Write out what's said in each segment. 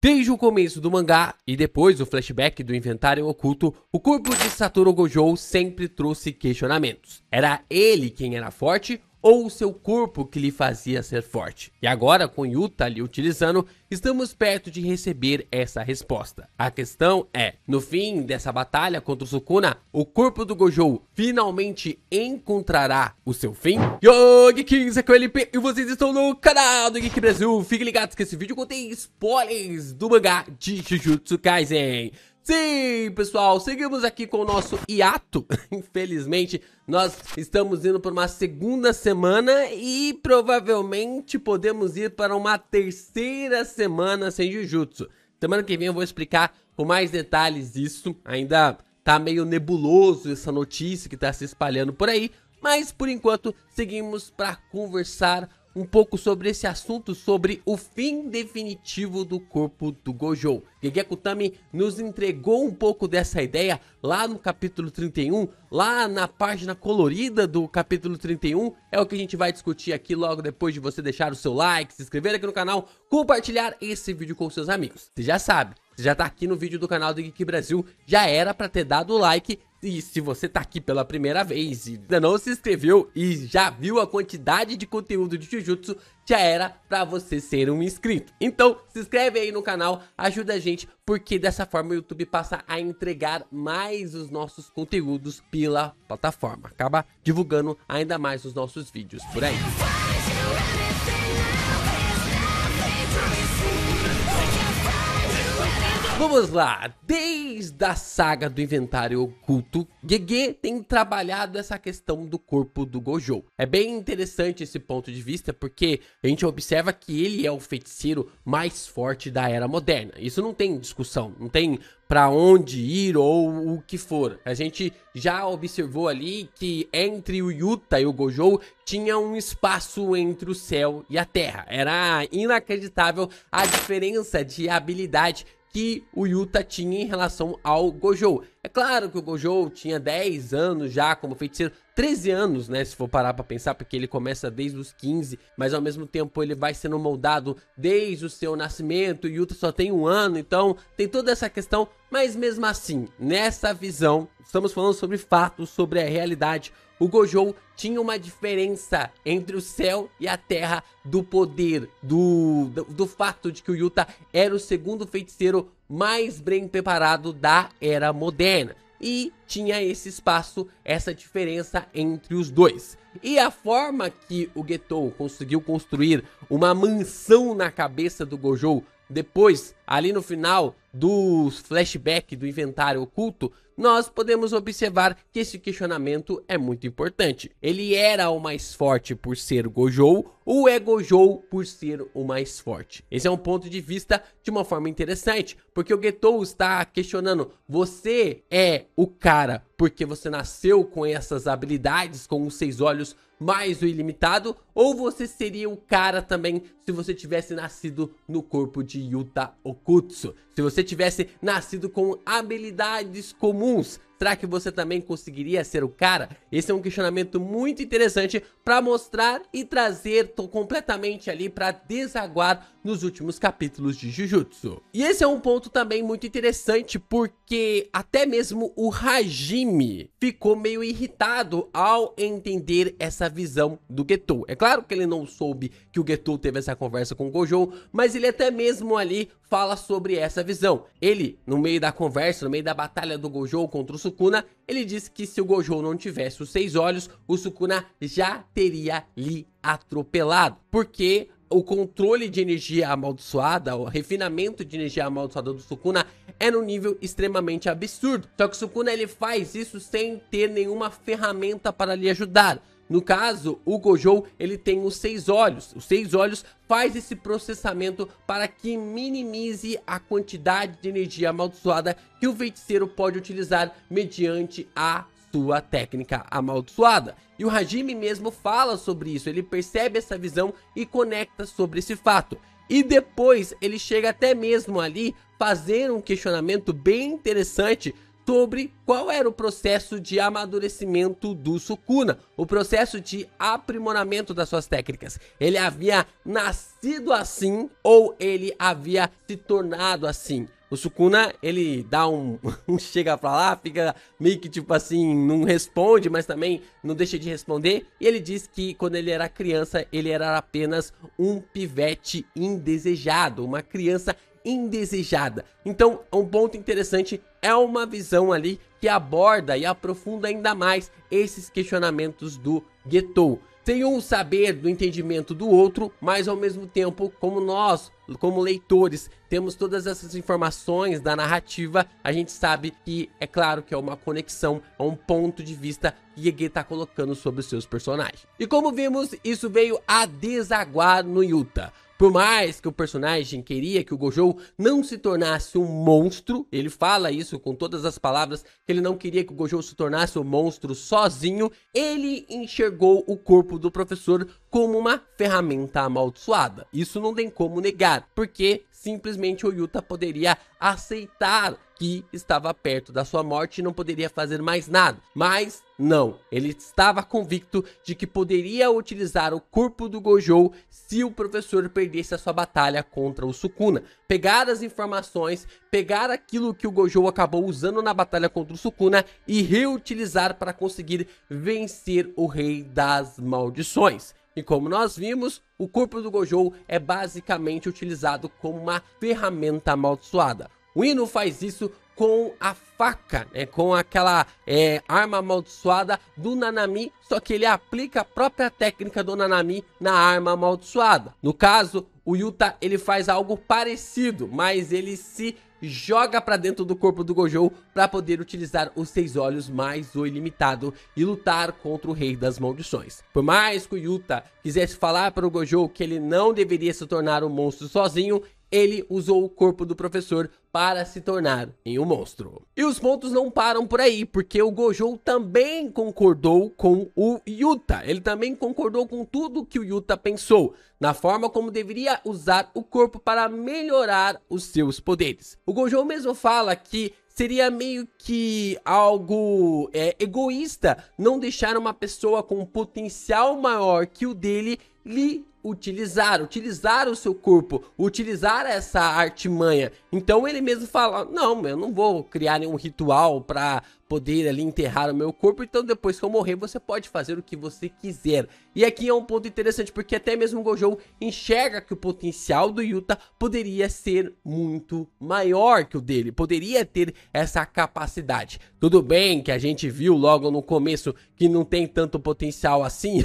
Desde o começo do mangá e depois do flashback do inventário oculto, o corpo de Satoru Gojo sempre trouxe questionamentos. Era ele quem era forte ou o seu corpo que lhe fazia ser forte? E agora, com Yuta ali utilizando, estamos perto de receber essa resposta. A questão é, no fim dessa batalha contra o Sukuna, o corpo do Gojo finalmente encontrará o seu fim? Yo, Geekins, aqui é o LP e vocês estão no canal do Geek Brasil. Fiquem ligados que esse vídeo contém spoilers do mangá de Jujutsu Kaisen. Sim, pessoal, seguimos aqui com o nosso hiato. Infelizmente, nós estamos indo para uma segunda semana e provavelmente podemos ir para uma terceira semana sem Jujutsu. Semana que vem eu vou explicar com mais detalhes isso. Ainda tá meio nebuloso essa notícia que tá se espalhando por aí, mas por enquanto seguimos para conversar um pouco sobre esse assunto, sobre o fim definitivo do corpo do Gojo. Gege Akutami nos entregou um pouco dessa ideia lá no capítulo 31, lá na página colorida do capítulo 31, é o que a gente vai discutir aqui logo depois de você deixar o seu like, se inscrever aqui no canal, compartilhar esse vídeo com seus amigos. Você já sabe, você já tá aqui no vídeo do canal do Geek Brasil, já era pra ter dado o like. E se você tá aqui pela primeira vez e ainda não se inscreveu e já viu a quantidade de conteúdo de Jujutsu, já era pra você ser um inscrito. Então, se inscreve aí no canal, ajuda a gente, porque dessa forma o YouTube passa a entregar mais os nossos conteúdos pela plataforma. Acaba divulgando ainda mais os nossos vídeos por aí. Vamos lá, desde a saga do inventário oculto, Gege tem trabalhado essa questão do corpo do Gojo. É bem interessante esse ponto de vista, porque a gente observa que ele é o feiticeiro mais forte da era moderna. Isso não tem discussão, não tem pra onde ir ou o que for. A gente já observou ali que entre o Yuta e o Gojo tinha um espaço entre o céu e a terra. Era inacreditável a diferença de habilidade que o Yuta tinha em relação ao Gojo. É claro que o Gojo tinha 10 anos já como feiticeiro, 13 anos, né, se for parar pra pensar, porque ele começa desde os 15, mas ao mesmo tempo ele vai sendo moldado desde o seu nascimento, o Yuta só tem 1 ano, então tem toda essa questão, mas mesmo assim, nessa visão, estamos falando sobre fatos, sobre a realidade. O Gojo tinha uma diferença entre o céu e a terra do poder, do fato de que o Yuta era o segundo feiticeiro mais bem preparado da era moderna. E tinha esse espaço, essa diferença entre os dois. E a forma que o Getou conseguiu construir uma mansão na cabeça do Gojo, depois, ali no final do flashback do inventário oculto, nós podemos observar que esse questionamento é muito importante. Ele era o mais forte por ser Gojo ou é Gojo por ser o mais forte? Esse é um ponto de vista de uma forma interessante, porque o Getou está questionando, você é o cara porque você nasceu com essas habilidades, com os 6 olhos mais o ilimitado, ou você seria o cara também se você tivesse nascido no corpo de Yuta Okkotsu? Se você tivesse nascido com habilidades comuns, será que você também conseguiria ser o cara? Esse é um questionamento muito interessante para mostrar e trazer completamente ali para desaguar nos últimos capítulos de Jujutsu. E esse é um ponto também muito interessante, porque até mesmo o Hajime ficou meio irritado ao entender essa visão do Getou. É claro que ele não soube que o Getou teve essa conversa com o Gojo, mas ele até mesmo ali fala sobre essa visão. Ele, no meio da conversa, no meio da batalha do Gojo contra o Sukuna, ele disse que se o Gojo não tivesse os 6 olhos, o Sukuna já teria lhe atropelado, porque o controle de energia amaldiçoada, o refinamento de energia amaldiçoada do Sukuna é num nível extremamente absurdo. Só que o Sukuna ele faz isso sem ter nenhuma ferramenta para lhe ajudar. No caso, o Gojo, ele tem os 6 olhos. Os 6 olhos faz esse processamento para que minimize a quantidade de energia amaldiçoada que o feiticeiro pode utilizar mediante a sua técnica amaldiçoada. E o Hajime mesmo fala sobre isso, ele percebe essa visão e conecta sobre esse fato. E depois ele chega até mesmo ali fazer um questionamento bem interessante sobre qual era o processo de amadurecimento do Sukuna, o processo de aprimoramento das suas técnicas. Ele havia nascido assim ou ele havia se tornado assim? O Sukuna, ele dá um chega pra lá, fica meio que tipo assim, não responde, mas também não deixa de responder. E ele diz que quando ele era criança, ele era apenas um pivete indesejado, uma criança indesejada. Então, um ponto interessante é uma visão ali que aborda e aprofunda ainda mais esses questionamentos do Getou. Sem um saber do entendimento do outro, mas ao mesmo tempo, como nós, como leitores, temos todas essas informações da narrativa, a gente sabe que, é claro que é uma conexão, é um ponto de vista que Gege está colocando sobre os seus personagens. E como vimos, isso veio a desaguar no Yuta. Por mais que o personagem queria que o Gojo não se tornasse um monstro, ele fala isso com todas as palavras, que ele não queria que o Gojo se tornasse um monstro sozinho, ele enxergou o corpo do professor como uma ferramenta amaldiçoada. Isso não tem como negar, porque simplesmente o Yuta poderia aceitar que estava perto da sua morte e não poderia fazer mais nada. Mas não, ele estava convicto de que poderia utilizar o corpo do Gojo se o professor perdesse a sua batalha contra o Sukuna. Pegar as informações, pegar aquilo que o Gojo acabou usando na batalha contra o Sukuna e reutilizar para conseguir vencer o Rei das Maldições. E como nós vimos, o corpo do Gojo é basicamente utilizado como uma ferramenta amaldiçoada. O Ino faz isso com a faca, né, com aquela arma amaldiçoada do Nanami, só que ele aplica a própria técnica do Nanami na arma amaldiçoada. No caso, o Yuta ele faz algo parecido, mas ele se joga para dentro do corpo do Gojo para poder utilizar os 6 olhos mais o ilimitado e lutar contra o Rei das Maldições. Por mais que o Yuta quisesse falar para o Gojo que ele não deveria se tornar um monstro sozinho, ele usou o corpo do professor para se tornar em um monstro. E os pontos não param por aí, porque o Gojo também concordou com o Yuta. Ele também concordou com tudo que o Yuta pensou, na forma como deveria usar o corpo para melhorar os seus poderes. O Gojo mesmo fala que seria meio que algo egoísta não deixar uma pessoa com um potencial maior que o dele lhe utilizar o seu corpo, utilizar essa artimanha. Então ele mesmo fala, não, eu não vou criar nenhum ritual para poder ali enterrar o meu corpo, então depois que eu morrer você pode fazer o que você quiser. E aqui é um ponto interessante, porque até mesmo o Gojo enxerga que o potencial do Yuta poderia ser muito maior que o dele, poderia ter essa capacidade. Tudo bem que a gente viu logo no começo que não tem tanto potencial assim,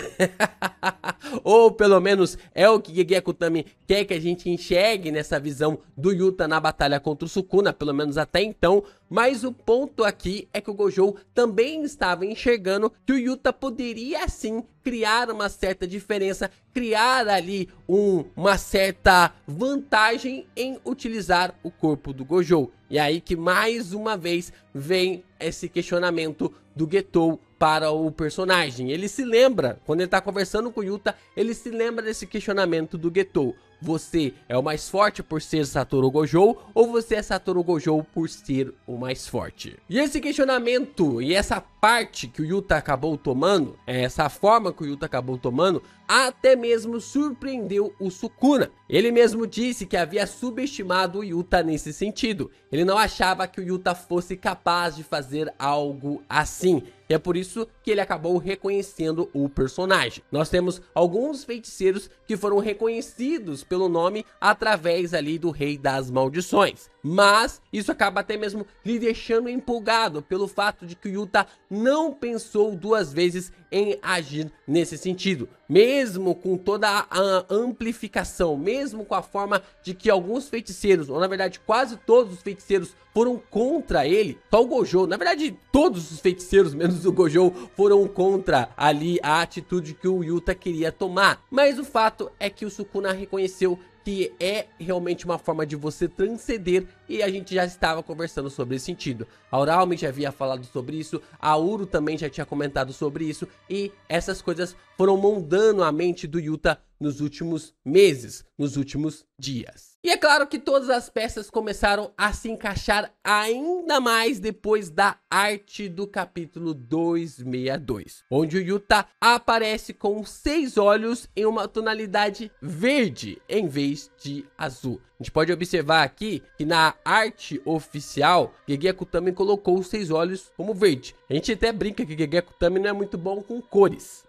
ou pelo menos é o que Gege Akutami quer que a gente enxergue nessa visão do Yuta na batalha contra o Sukuna, pelo menos até então. Mas o ponto aqui é que o Gojo também estava enxergando que o Yuta poderia sim criar uma certa diferença, criar ali uma certa vantagem em utilizar o corpo do Gojo. E aí que mais uma vez vem esse questionamento do Getou para o personagem. Ele se lembra, quando ele está conversando com o Yuta, ele se lembra desse questionamento do Getou. Você é o mais forte por ser Satoru Gojo ou você é Satoru Gojo por ser o mais forte? E esse questionamento e essa parte que o Yuta acabou tomando, essa forma que o Yuta acabou tomando, até mesmo surpreendeu o Sukuna. Ele mesmo disse que havia subestimado o Yuta nesse sentido. Ele não achava que o Yuta fosse capaz de fazer algo assim. E é por isso que ele acabou reconhecendo o personagem. Nós temos alguns feiticeiros que foram reconhecidos pelo nome através ali do Rei das Maldições. Mas isso acaba até mesmo lhe deixando empolgado pelo fato de que o Yuta não pensou duas vezes em agir nesse sentido. Mesmo com toda a amplificação, mesmo com a forma de que alguns feiticeiros, ou na verdade quase todos os feiticeiros foram contra ele, só o Gojo, na verdade todos os feiticeiros menos o Gojo foram contra ali a atitude que o Yuta queria tomar. Mas o fato é que o Sukuna reconheceu que é realmente uma forma de você transcender, e a gente já estava conversando sobre esse sentido. A Uraume já havia falado sobre isso, a Uru também já tinha comentado sobre isso, e essas coisas foram moldando a mente do Yuta nos últimos meses, nos últimos dias. E é claro que todas as peças começaram a se encaixar ainda mais depois da arte do capítulo 262, onde o Yuta aparece com 6 olhos em uma tonalidade verde em vez de azul. A gente pode observar aqui que na arte oficial, Gege Akutami colocou os 6 olhos como verde. A gente até brinca que Gege Akutami não é muito bom com cores.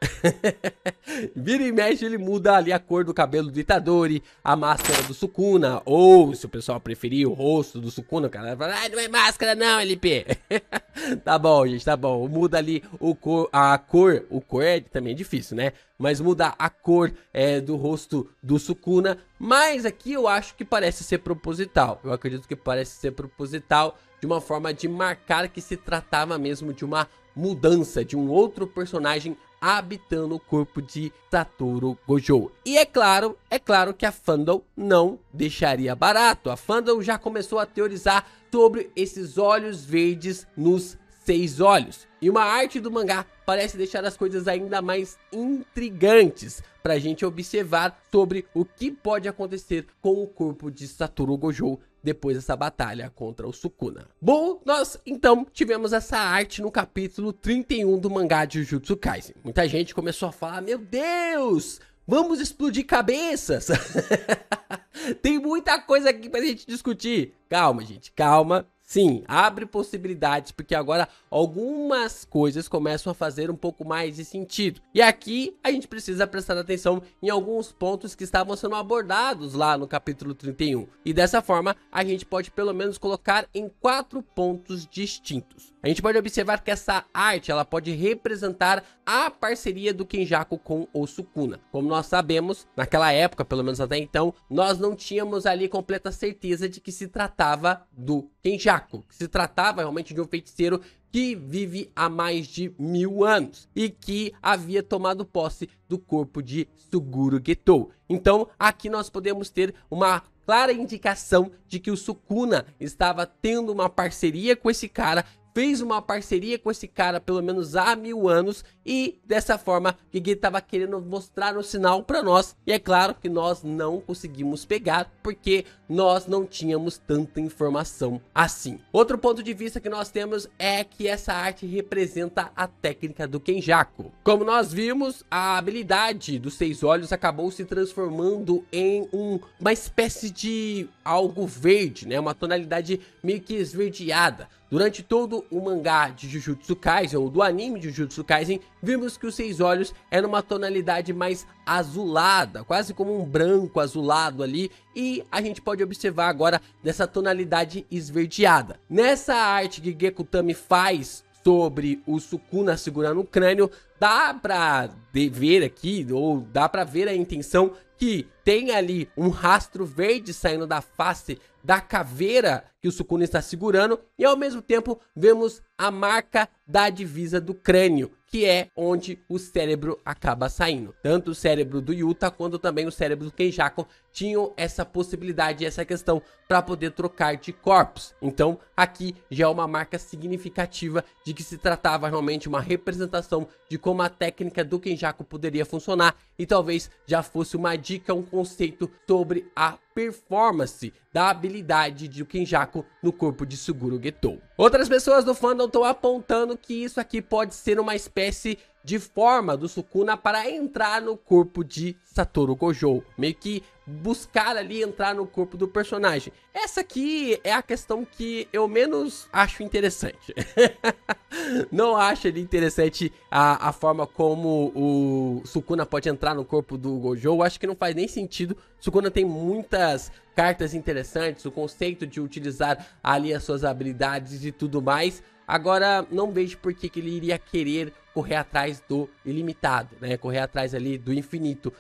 Vira e mexe, ele muda ali a cor do cabelo do Itadori, a máscara do Sukuna, ou se o pessoal preferir, o rosto do Sukuna, o cara fala, ah, não é máscara não, LP. Tá bom, gente, tá bom. Muda ali a cor também é difícil, né? Mas muda a cor do rosto do Sukuna. Mas aqui eu acho que parece ser proposital. Eu acredito que parece ser proposital de uma forma de marcar que se tratava mesmo de uma mudança, de um outro personagem habitando o corpo de Satoru Gojo. E é claro que a fandom não deixaria barato. A fandom já começou a teorizar sobre esses olhos verdes nos 6 olhos. E uma arte do mangá parece deixar as coisas ainda mais intrigantes para a gente observar sobre o que pode acontecer com o corpo de Satoru Gojo depois dessa batalha contra o Sukuna. Bom, nós então tivemos essa arte no capítulo 31 do mangá de Jujutsu Kaisen. Muita gente começou a falar, meu Deus, vamos explodir cabeças. Tem muita coisa aqui pra gente discutir. Calma, gente, calma. Sim, abre possibilidades, porque agora algumas coisas começam a fazer um pouco mais de sentido. E aqui a gente precisa prestar atenção em alguns pontos que estavam sendo abordados lá no capítulo 31. E dessa forma, a gente pode pelo menos colocar em 4 pontos distintos. A gente pode observar que essa arte, ela pode representar a parceria do Kenjaku com o Sukuna. Como nós sabemos, naquela época, pelo menos até então, nós não tínhamos ali completa certeza de que se tratava do Kenjaku, que se tratava realmente de um feiticeiro que vive há mais de 1000 anos e que havia tomado posse do corpo de Suguru Getou. Então, aqui nós podemos ter uma clara indicação de que o Sukuna estava tendo uma parceria com esse cara, fez uma parceria com esse cara pelo menos há 1000 anos e dessa forma Gege estava querendo mostrar um sinal para nós. E é claro que nós não conseguimos pegar porque nós não tínhamos tanta informação assim. Outro ponto de vista que nós temos é que essa arte representa a técnica do Kenjaku. Como nós vimos, a habilidade dos 6 olhos acabou se transformando em uma espécie de algo verde, né? Uma tonalidade meio que esverdeada. Durante todo o mangá de Jujutsu Kaisen, ou do anime de Jujutsu Kaisen, vimos que os 6 olhos eram uma tonalidade mais azulada, quase como um branco azulado ali, e a gente pode observar agora dessa tonalidade esverdeada. Nessa arte que Gege Akutami faz sobre o Sukuna segurando o crânio, dá pra ver aqui, ou dá pra ver a intenção que tem ali um rastro verde saindo da face da caveira que o Sukuna está segurando, e ao mesmo tempo vemos a marca da divisa do crânio, que é onde o cérebro acaba saindo. Tanto o cérebro do Yuta quanto também o cérebro do Kenjaku tinham essa possibilidade, essa questão para poder trocar de corpos. Então aqui já é uma marca significativa de que se tratava realmente de uma representação de como a técnica do Kenjaku poderia funcionar, e talvez já fosse uma dica, um conceito sobre a performance da habilidade de Kenjaku no corpo de Suguru Getou. Outras pessoas do fandom estão apontando que isso aqui pode ser uma espécie de forma do Sukuna para entrar no corpo de Satoru Gojo, meio que buscar ali entrar no corpo do personagem. Essa aqui é a questão que eu menos acho interessante. Não acho ali interessante a forma como o Sukuna pode entrar no corpo do Gojo. Eu acho que não faz nem sentido. Sukuna tem muitas cartas interessantes, o conceito de utilizar ali as suas habilidades e tudo mais. Agora, não vejo por que ele iria querer correr atrás do ilimitado, né? Correr atrás ali do infinito.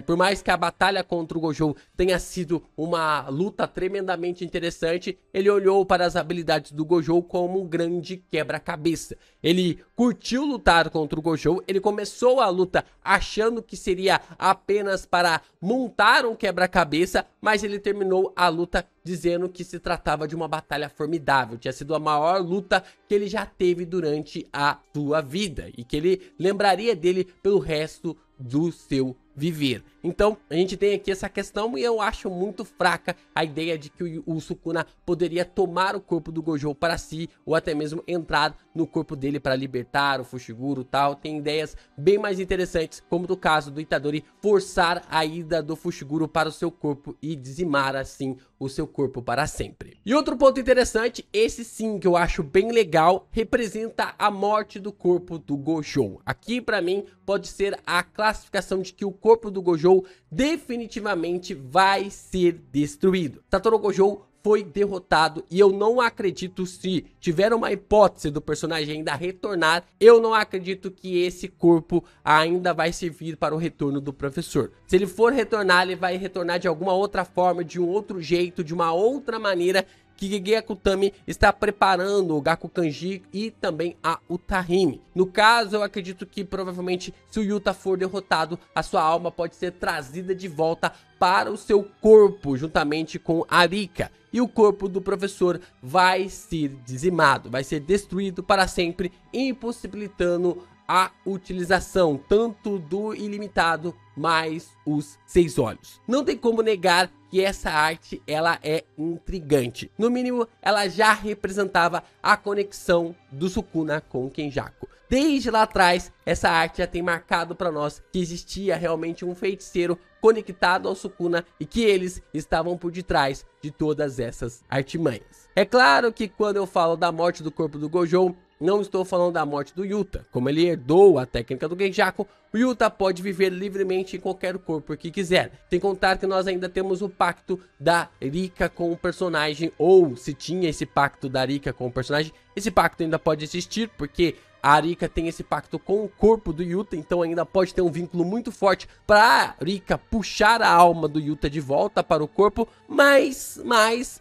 Por mais que a batalha contra o Gojo tenha sido uma luta tremendamente interessante, ele olhou para as habilidades do Gojo como um grande quebra-cabeça. Ele curtiu lutar contra o Gojo, ele começou a luta achando que seria apenas para montar um quebra-cabeça, mas ele terminou a luta dizendo que se tratava de uma batalha formidável, tinha sido a maior luta que ele já teve durante a sua vida e que ele lembraria dele pelo resto do seu viver. Então, a gente tem aqui essa questão e eu acho muito fraca a ideia de que o Sukuna poderia tomar o corpo do Gojo para si, ou até mesmo entrar no corpo dele para libertar o Fushiguro e tal. Tem ideias bem mais interessantes, como no caso do Itadori forçar a ida do Fushiguro para o seu corpo e dizimar assim o seu corpo para sempre. E outro ponto interessante, esse sim que eu acho bem legal, representa a morte do corpo do Gojo. Aqui para mim pode ser a classificação de que o corpo do Gojo definitivamente vai ser destruído. Satoru Gojo foi derrotado e eu não acredito, se tiver uma hipótese do personagem ainda retornar, eu não acredito que esse corpo ainda vai servir para o retorno do professor. Se ele for retornar, ele vai retornar de alguma outra forma, de um outro jeito, de uma outra maneira, que Gege Akutami está preparando o Gakukanji e também a Utahime. No caso, eu acredito que provavelmente, se o Yuta for derrotado, a sua alma pode ser trazida de volta para o seu corpo, juntamente com Arika. E o corpo do professor vai ser dizimado, vai ser destruído para sempre, impossibilitando a utilização tanto do ilimitado mais os 6 olhos. Não tem como negar que essa arte ela é intrigante. No mínimo, ela já representava a conexão do Sukuna com o Kenjaku. Desde lá atrás, essa arte já tem marcado para nós que existia realmente um feiticeiro conectado ao Sukuna e que eles estavam por detrás de todas essas artimanhas. É claro que quando eu falo da morte do corpo do Gojo, não estou falando da morte do Yuta. Como ele herdou a técnica do Genjaku, o Yuta pode viver livremente em qualquer corpo que quiser. Sem contar que nós ainda temos o pacto da Rika com o personagem, ou se tinha esse pacto da Rika com o personagem, esse pacto ainda pode existir, porque a Rika tem esse pacto com o corpo do Yuta, então ainda pode ter um vínculo muito forte para a Rika puxar a alma do Yuta de volta para o corpo, mas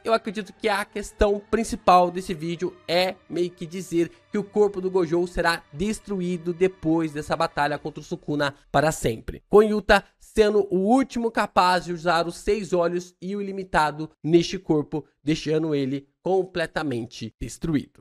eu acredito que a questão principal desse vídeo é meio que dizer que o corpo do Gojo será destruído depois dessa batalha contra o Sukuna para sempre, com Yuta sendo o último capaz de usar os 6 olhos e o ilimitado neste corpo, deixando ele completamente destruído.